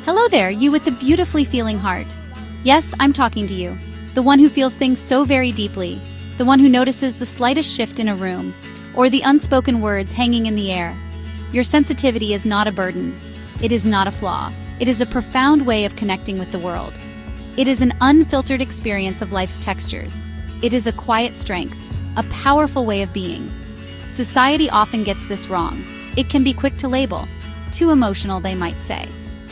Hello there, you with the beautifully feeling heart. Yes, I'm talking to you. The one who feels things so very deeply. The one who notices the slightest shift in a room, or the unspoken words hanging in the air. Your sensitivity is not a burden. It is not a flaw. It is a profound way of connecting with the world. It is an unfiltered experience of life's textures. It is a quiet strength, a powerful way of being. Society often gets this wrong. It can be quick to label. Too emotional, they might say.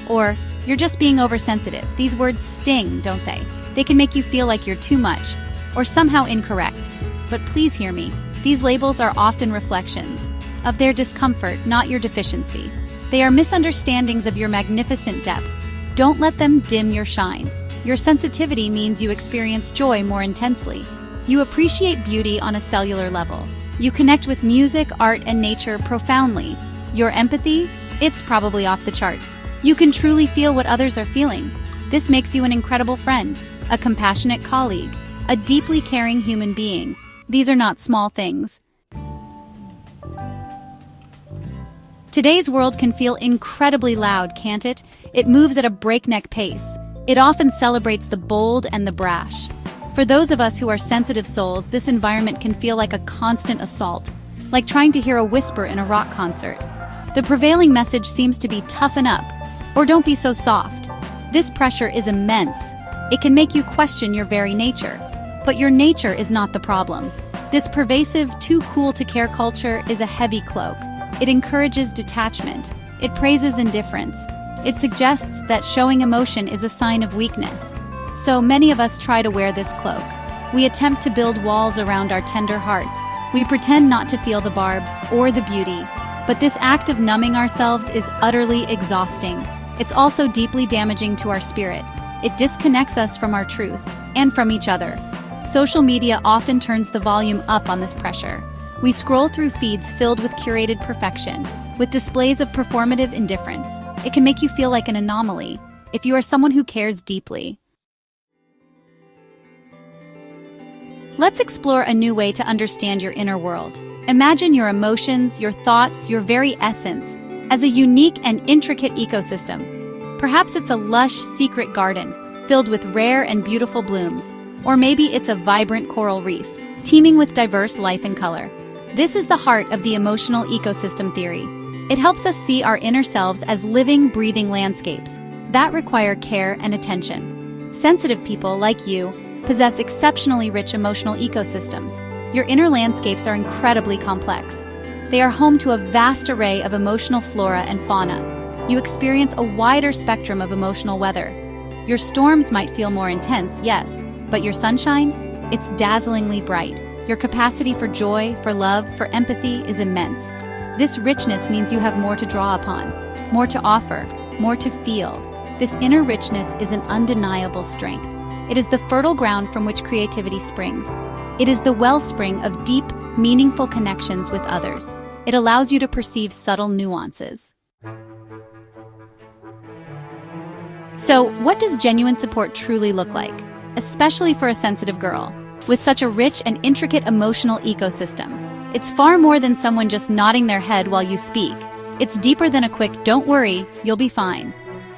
Or, you're just being oversensitive. These words sting, don't they? They can make you feel like you're too much, or somehow incorrect. But please hear me. These labels are often reflections of their discomfort, not your deficiency. They are misunderstandings of your magnificent depth. Don't let them dim your shine. Your sensitivity means you experience joy more intensely. You appreciate beauty on a cellular level. You connect with music, art, and nature profoundly. Your empathy? It's probably off the charts. You can truly feel what others are feeling. This makes you an incredible friend, a compassionate colleague, a deeply caring human being. These are not small things. Today's world can feel incredibly loud, can't it? It moves at a breakneck pace. It often celebrates the bold and the brash. For those of us who are sensitive souls, this environment can feel like a constant assault, like trying to hear a whisper in a rock concert. The prevailing message seems to be toughen up, or don't be so soft. This pressure is immense. It can make you question your very nature. But your nature is not the problem. This pervasive, too cool to care culture is a heavy cloak. It encourages detachment. It praises indifference. It suggests that showing emotion is a sign of weakness. So many of us try to wear this cloak. We attempt to build walls around our tender hearts. We pretend not to feel the barbs or the beauty. But this act of numbing ourselves is utterly exhausting. It's also deeply damaging to our spirit. It disconnects us from our truth and from each other. Social media often turns the volume up on this pressure. We scroll through feeds filled with curated perfection, with displays of performative indifference. It can make you feel like an anomaly, if you are someone who cares deeply. Let's explore a new way to understand your inner world. Imagine your emotions, your thoughts, your very essence as a unique and intricate ecosystem. Perhaps it's a lush, secret garden filled with rare and beautiful blooms, or maybe it's a vibrant coral reef, teeming with diverse life and color. This is the heart of the emotional ecosystem theory. It helps us see our inner selves as living, breathing landscapes that require care and attention. Sensitive people, like you, possess exceptionally rich emotional ecosystems. Your inner landscapes are incredibly complex. They are home to a vast array of emotional flora and fauna. You experience a wider spectrum of emotional weather. Your storms might feel more intense, yes, but your sunshine? It's dazzlingly bright. Your capacity for joy, for love, for empathy is immense. This richness means you have more to draw upon, more to offer, more to feel. This inner richness is an undeniable strength. It is the fertile ground from which creativity springs. It is the wellspring of deep, meaningful connections with others. It allows you to perceive subtle nuances. So, what does genuine support truly look like? Especially for a sensitive girl, with such a rich and intricate emotional ecosystem. It's far more than someone just nodding their head while you speak. It's deeper than a quick, "Don't worry, you'll be fine."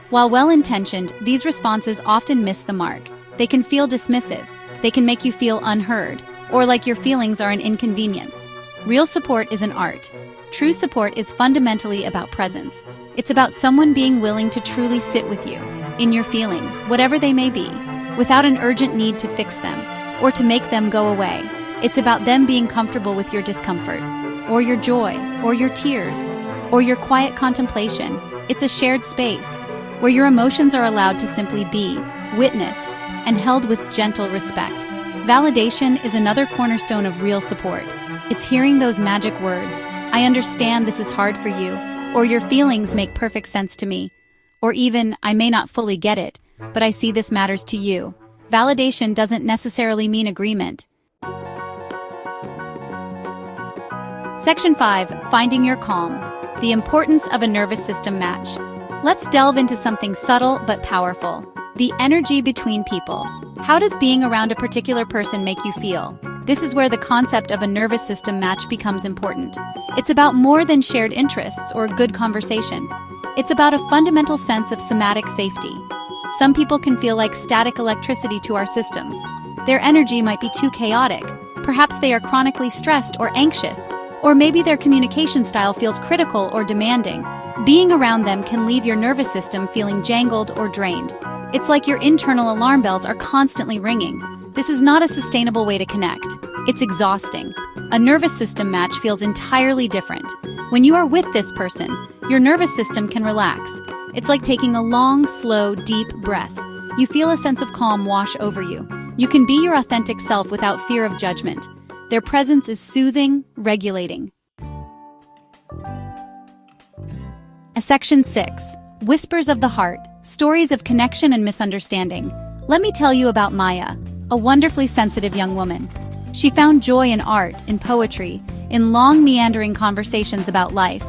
While well-intentioned, these responses often miss the mark. They can feel dismissive. They can make you feel unheard, or like your feelings are an inconvenience. Real support is an art. True support is fundamentally about presence. It's about someone being willing to truly sit with you, in your feelings, whatever they may be, without an urgent need to fix them, or to make them go away. It's about them being comfortable with your discomfort, or your joy, or your tears, or your quiet contemplation. It's a shared space, where your emotions are allowed to simply be, witnessed, and held with gentle respect. Validation is another cornerstone of real support. It's hearing those magic words, "I understand this is hard for you," or "Your feelings make perfect sense to me," or even, "I may not fully get it, but I see this matters to you." Validation doesn't necessarily mean agreement. Section 5. Finding your calm. The importance of a nervous system match. Let's delve into something subtle but powerful. The energy between people. How does being around a particular person make you feel? This is where the concept of a nervous system match becomes important. It's about more than shared interests or good conversation. It's about a fundamental sense of somatic safety. Some people can feel like static electricity to our systems. Their energy might be too chaotic. Perhaps they are chronically stressed or anxious, or maybe their communication style feels critical or demanding. Being around them can leave your nervous system feeling jangled or drained. It's like your internal alarm bells are constantly ringing. This is not a sustainable way to connect. It's exhausting. A nervous system match feels entirely different. When you are with this person, your nervous system can relax. It's like taking a long, slow, deep breath. You feel a sense of calm wash over you. You can be your authentic self without fear of judgment. Their presence is soothing, regulating. Section 6. Whispers of the Heart. Stories of Connection and Misunderstanding. Let me tell you about Maya, a wonderfully sensitive young woman. She found joy in art, in poetry, in long meandering conversations about life.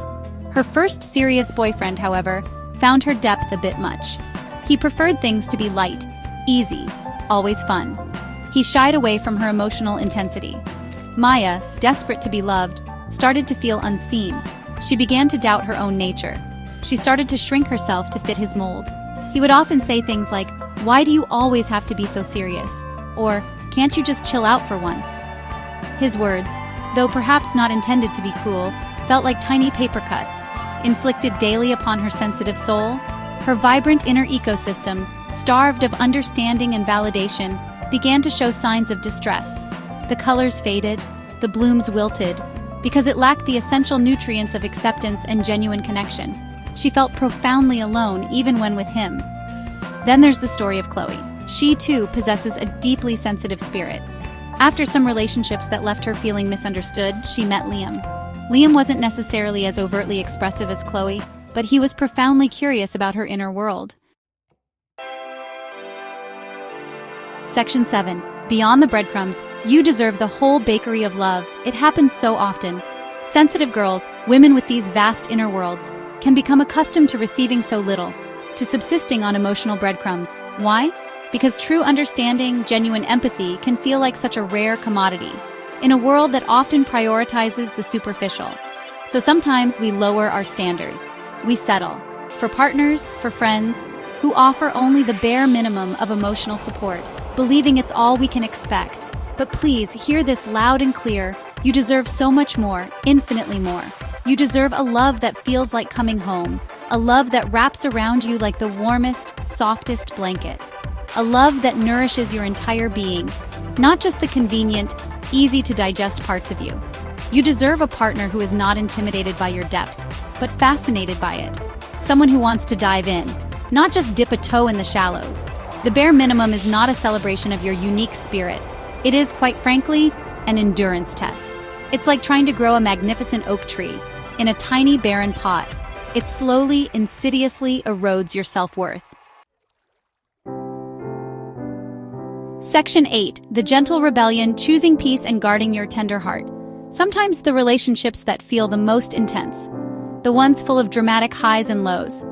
Her first serious boyfriend, however, found her depth a bit much. He preferred things to be light, easy, always fun. He shied away from her emotional intensity. Maya, desperate to be loved, started to feel unseen. She began to doubt her own nature. She started to shrink herself to fit his mold. He would often say things like, "Why do you always have to be so serious?" Or, "Can't you just chill out for once?" His words, though perhaps not intended to be cruel, felt like tiny paper cuts, inflicted daily upon her sensitive soul. Her vibrant inner ecosystem, starved of understanding and validation, began to show signs of distress. The colors faded, the blooms wilted, because it lacked the essential nutrients of acceptance and genuine connection. She felt profoundly alone even when with him. Then there's the story of Chloe. She too possesses a deeply sensitive spirit. After some relationships that left her feeling misunderstood, she met Liam. Liam wasn't necessarily as overtly expressive as Chloe, but he was profoundly curious about her inner world. Section 7. Beyond the breadcrumbs, you deserve the whole bakery of love. It happens so often. Sensitive girls, women with these vast inner worlds, can become accustomed to receiving so little, to subsisting on emotional breadcrumbs. Why? Because true understanding, genuine empathy can feel like such a rare commodity, in a world that often prioritizes the superficial. So sometimes we lower our standards. We settle for partners, for friends, who offer only the bare minimum of emotional support, believing it's all we can expect. But please, hear this loud and clear. You deserve so much more, infinitely more. You deserve a love that feels like coming home, a love that wraps around you like the warmest, softest blanket, a love that nourishes your entire being, not just the convenient, easy-to-digest parts of you. You deserve a partner who is not intimidated by your depth, but fascinated by it. Someone who wants to dive in, not just dip a toe in the shallows. The bare minimum is not a celebration of your unique spirit. It is, quite frankly, an endurance test. It's like trying to grow a magnificent oak tree in a tiny, barren pot. It slowly, insidiously erodes your self-worth. Section 8. The Gentle Rebellion, Choosing Peace and Guarding Your Tender Heart. Sometimes the relationships that feel the most intense, the ones full of dramatic highs and lows,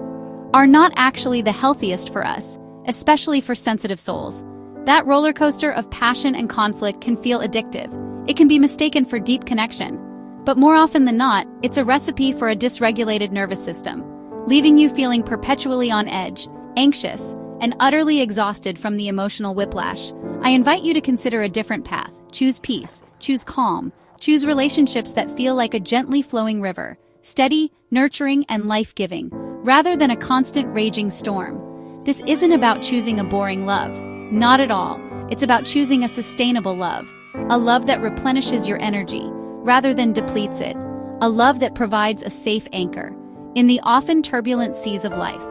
are not actually the healthiest for us, especially for sensitive souls. That roller coaster of passion and conflict can feel addictive. It can be mistaken for deep connection. But more often than not, it's a recipe for a dysregulated nervous system, leaving you feeling perpetually on edge, anxious, and utterly exhausted from the emotional whiplash. I invite you to consider a different path. Choose peace, choose calm, choose relationships that feel like a gently flowing river, steady, nurturing, and life-giving, rather than a constant raging storm. This isn't about choosing a boring love. Not at all. It's about choosing a sustainable love, a love that replenishes your energy, rather than depletes it, a love that provides a safe anchor in the often turbulent seas of life.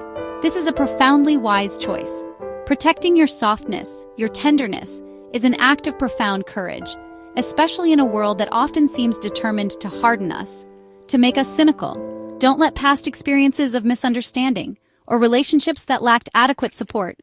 This is a profoundly wise choice. Protecting your softness, your tenderness, is an act of profound courage, especially in a world that often seems determined to harden us, to make us cynical. Don't let past experiences of misunderstanding or relationships that lacked adequate support.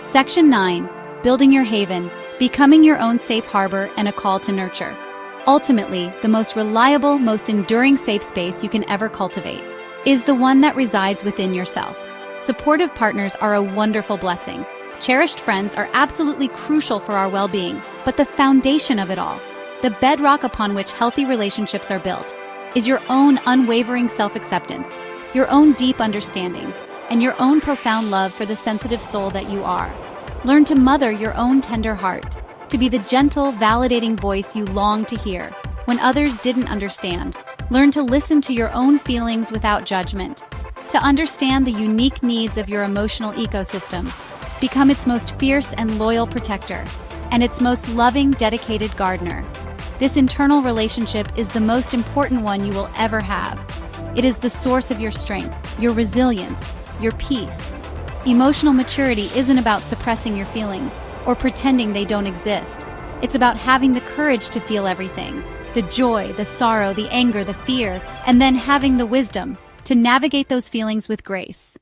Section 9. Building Your Haven, Becoming Your Own Safe Harbor and a Call to Nurture. Ultimately, the most reliable, most enduring safe space you can ever cultivate is the one that resides within yourself. Supportive partners are a wonderful blessing. Cherished friends are absolutely crucial for our well-being, but the foundation of it all, the bedrock upon which healthy relationships are built, is your own unwavering self-acceptance, your own deep understanding, and your own profound love for the sensitive soul that you are. Learn to mother your own tender heart, to be the gentle, validating voice you long to hear when others didn't understand. Learn to listen to your own feelings without judgment, to understand the unique needs of your emotional ecosystem. Become its most fierce and loyal protector, and its most loving, dedicated gardener. This internal relationship is the most important one you will ever have. It is the source of your strength, your resilience, your peace. Emotional maturity isn't about suppressing your feelings or pretending they don't exist. It's about having the courage to feel everything, the joy, the sorrow, the anger, the fear, and then having the wisdom to navigate those feelings with grace.